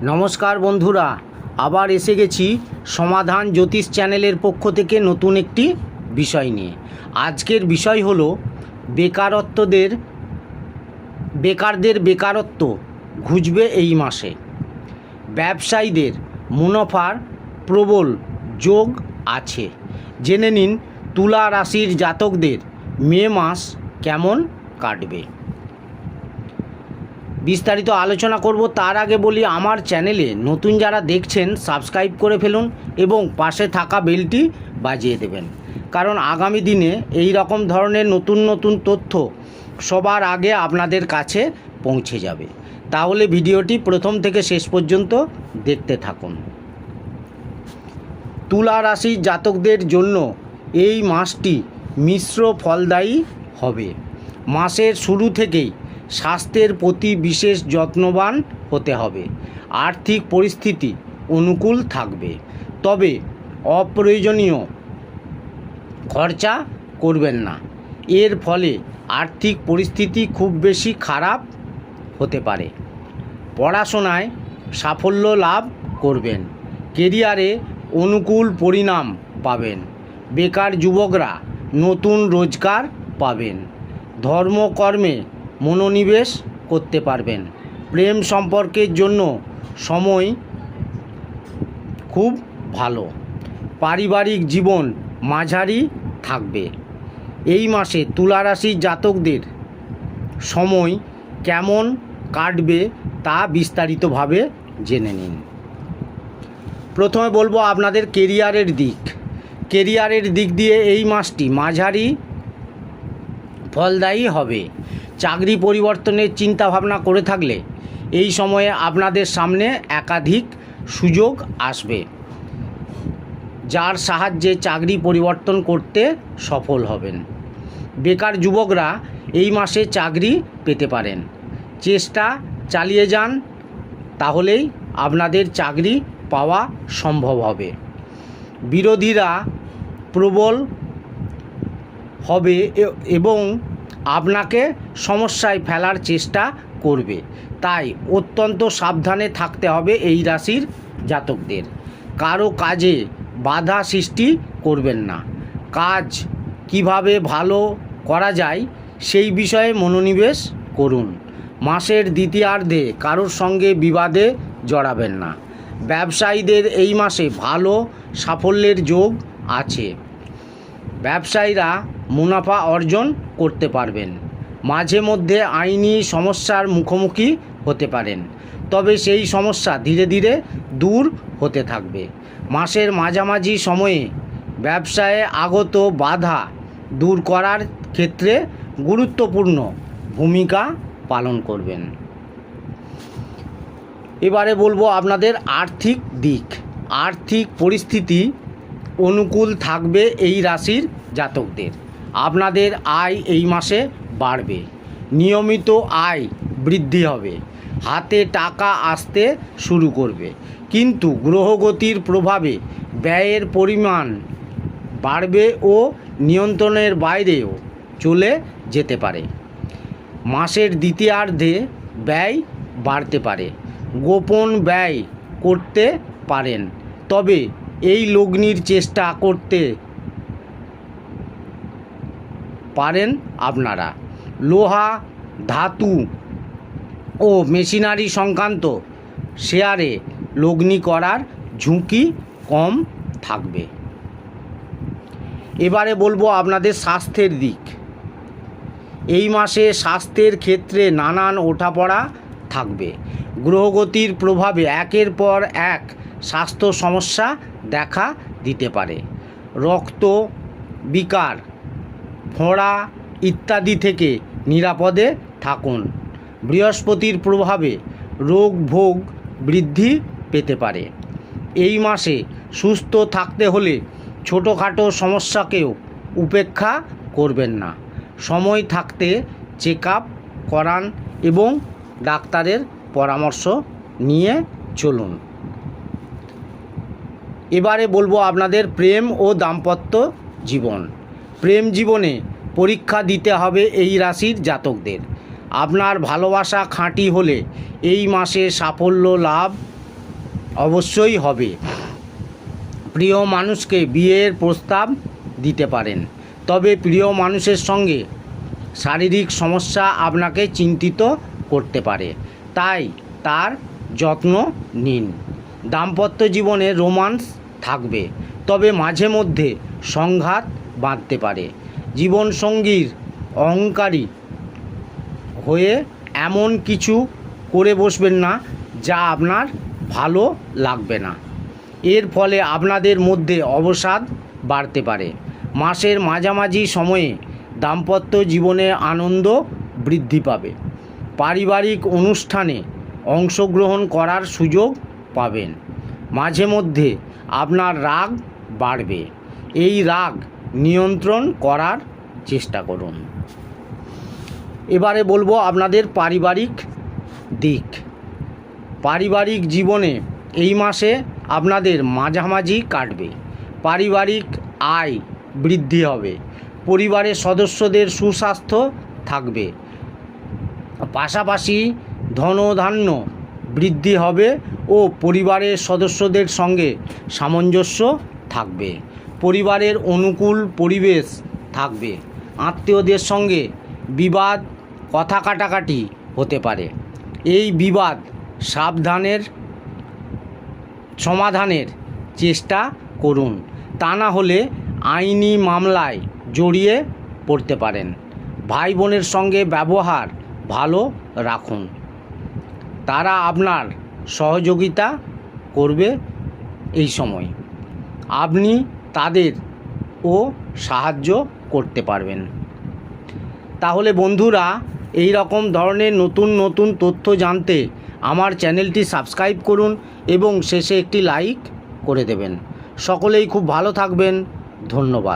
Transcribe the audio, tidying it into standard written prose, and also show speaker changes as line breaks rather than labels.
নমস্কার বন্ধুরা, আবার এসে গেছি সমাধান জ্যোতিষ চ্যানেলের পক্ষ থেকে নতুন একটি বিষয় নিয়ে। আজকের বিষয় হলো বেকারদের বেকারত্ব ঘুচবে এই মাসে। ব্যবসায়ীদের মুনাফার প্রবল যোগ আছে। জেনে নিন তুলা রাশির জাতকদের মে মাস কেমন কাটবে। বিস্তারিত আলোচনা করব। তার আগে বলি, আমার চ্যানেলে নতুন যারা দেখছেন সাবস্ক্রাইব করে ফেলুন এবং পাশে থাকা বেলটি বাজিয়ে দেবেন, কারণ আগামী দিনে এই রকম ধরনের নতুন নতুন তথ্য সবার আগে আপনাদের কাছে পৌঁছে যাবে। তাহলে ভিডিওটি প্রথম থেকে শেষ পর্যন্ত দেখতে থাকুন। তুলা রাশির জাতকদের জন্য এই মাসটি মিশ্র ফলদায়ী হবে। মাসের শুরু থেকেই স্বাস্থ্যের প্রতি বিশেষ যত্নবান হতে হবে। আর্থিক পরিস্থিতি অনুকূল থাকবে, তবে অপ্রয়োজনীয় খরচা করবেন না। এর ফলে আর্থিক পরিস্থিতি খুব বেশি খারাপ হতে পারে। পড়াশোনায় সাফল্য লাভ করবেন। কেরিয়ারে অনুকূল পরিণাম পাবেন। বেকার যুবকরা নতুন রোজগার পাবেন। ধর্মকর্মে মনোনিবেশ করতে পারবেন। প্রেম সম্পর্কের জন্য সময় খুব ভালো। পারিবারিক জীবন মাঝারি থাকবে। এই মাসে তুলা রাশির জাতকদের সময় কেমন কাটবে তা বিস্তারিতভাবে জেনে নিন। প্রথমে বলবো আপনাদের কেরিয়ারের দিক দিয়ে এই মাসটি মাঝারি ফলদায়ী হবে। চাকরি পরিবর্তনের চিন্তা ভাবনা করে থাকলে এই সময়ে আপনাদের সামনে একাধিক সুযোগ আসবে, যার সাহায্যে চাকরি পরিবর্তন করতে সফল হবেন। বেকার যুবকরা এই মাসে চাকরি পেতে পারেন। চেষ্টা চালিয়ে যান, তাহলেই আপনাদের চাকরি পাওয়া সম্ভব হবে। বিরোধীরা প্রবল হবে এবং আপনাকে সমস্যায় ফেলার চেষ্টা করবে, তাই অত্যন্ত সাবধানে থাকতে হবে এই রাশির জাতকদের। কারো কাজে বাধা সৃষ্টি করবেন না। কাজ কিভাবে ভালো করা যায় সেই বিষয়ে মনোনিবেশ করুন। মাসের দ্বিতীয়ার্ধে কারোর সঙ্গে বিবাদে জড়াবেন না। ব্যবসায়ীদের এই মাসে ভালো সাফল্যের যোগ আছে। ব্যবসায়ীরা মুনাফা অর্জন করতে পারবেন। মাঝে মধ্যে আইনি সমস্যার মুখোমুখি হতে পারেন, তবে সেই সমস্যা ধীরে ধীরে দূর হতে থাকবে। মাসের মাঝামাঝি সময়ে ব্যবসায়ে আগত বাধা দূর করার ক্ষেত্রে গুরুত্বপূর্ণ ভূমিকা পালন করবেন। এবারে বলবো আপনাদের আর্থিক দিক। আর্থিক পরিস্থিতি অনুকূল থাকবে এই রাশির জাতকদের। আপনাদের আয় এই মাসে বাড়বে। নিয়মিত আয় বৃদ্ধি হবে। হাতে টাকা আসতে শুরু করবে, কিন্তু গ্রহগতির প্রভাবে ব্যয়ের পরিমাণ বাড়বে ও নিয়ন্ত্রণের বাইরেও চলে যেতে পারে। মাসের দ্বিতীয়ার্ধে ব্যয় বাড়তে পারে। গোপন ব্যয় করতে পারেন, তবে এই লগ্নির চেষ্টা করতে পারেন আপনারা। লোহা, ধাতু ও মেশিনারি সংক্রান্ত শেয়ারে লগ্নি করার ঝুঁকি কম থাকবে। এবারে বলবো আপনাদের স্বাস্থ্যের দিক। এই মাসে স্বাস্থ্যের ক্ষেত্রে নানান ওঠাপড়া থাকবে। গ্রহগতির প্রভাবে একের পর এক স্বাস্থ্য সমস্যা দেখা দিতে পারে। রক্ত বিকার, ফোঁড়া ইত্যাদি থেকে নিরাপদে থাকুন। বৃহস্পতির প্রভাবে রোগ ভোগ বৃদ্ধি পেতে পারে। এই মাসে সুস্থ থাকতে হলে ছোটোখাটো সমস্যাকেও উপেক্ষা করবেন না। সময় থাকতে চেক আপ করান এবং ডাক্তারের পরামর্শ নিয়ে চলুন। এবারে বলবো আপনাদের প্রেম ও দাম্পত্য জীবন। প্রেম জীবনে পরীক্ষা দিতে হবে এই রাশির জাতকদের। আপনার ভালোবাসা খাঁটি হলে এই মাসে সাফল্য লাভ অবশ্যই হবে। প্রিয় মানুষকে বিয়ের প্রস্তাব দিতে পারেন, তবে প্রিয় মানুষের সঙ্গে শারীরিক সমস্যা আপনাকে চিন্তিত করতে পারে, তাই তার যত্ন নিন। দাম্পত্য জীবনে রোমান্স থাকবে, তবে মাঝে মধ্যে সংঘাত বাঁধতে পারে। জীবনসঙ্গীর অহংকারী হয়ে এমন কিছু করে বসবেন না যা আপনার ভালো লাগবে না। এর ফলে আপনাদের মধ্যে অবসাদ বাড়তে পারে। মাসের মাঝামাঝি সময়ে দাম্পত্য জীবনে আনন্দ বৃদ্ধি পাবে। পারিবারিক অনুষ্ঠানে অংশগ্রহণ করার সুযোগ পাবেন। মাঝে মধ্যে আপনার রাগ বাড়বে, এই রাগ নিয়ন্ত্রণ করার চেষ্টা করুন। এবারে বলবো আপনাদের পারিবারিক দিক। পারিবারিক জীবনে এই মাসে আপনাদের মাঝামাঝি কাটবে। পারিবারিক আয় বৃদ্ধি হবে, পরিবারের সদস্যদের সুস্বাস্থ্য থাকবে, পাশাপাশি ধনধান্য বৃদ্ধি হবে ও পরিবারের সদস্যদের সঙ্গে সামঞ্জস্য থাকবে। পরিবারের অনুকূল পরিবেশ থাকবে। আত্মীয়দের সঙ্গে বিবাদ কথা কাটাকাটি হতে পারে। এই বিবাদ সমাধানের চেষ্টা করুন, তা না হলে আইনি মামলায় জড়িয়ে পড়তে পারেন। ভাই বোনের সঙ্গে ব্যবহার ভালো রাখুন, তারা আপনার সহযোগিতা করবে। এই সময় আপনি তাদেরও সাহায্য করতে পারবেন। তাহলে বন্ধুরা, এই রকম ধরনের নতুন নতুন তথ্য জানতে আমার চ্যানেলটি সাবস্ক্রাইব করুন এবং শেষে একটি লাইক করে দেবেন। সকলেই খুব ভালো থাকবেন। ধন্যবাদ।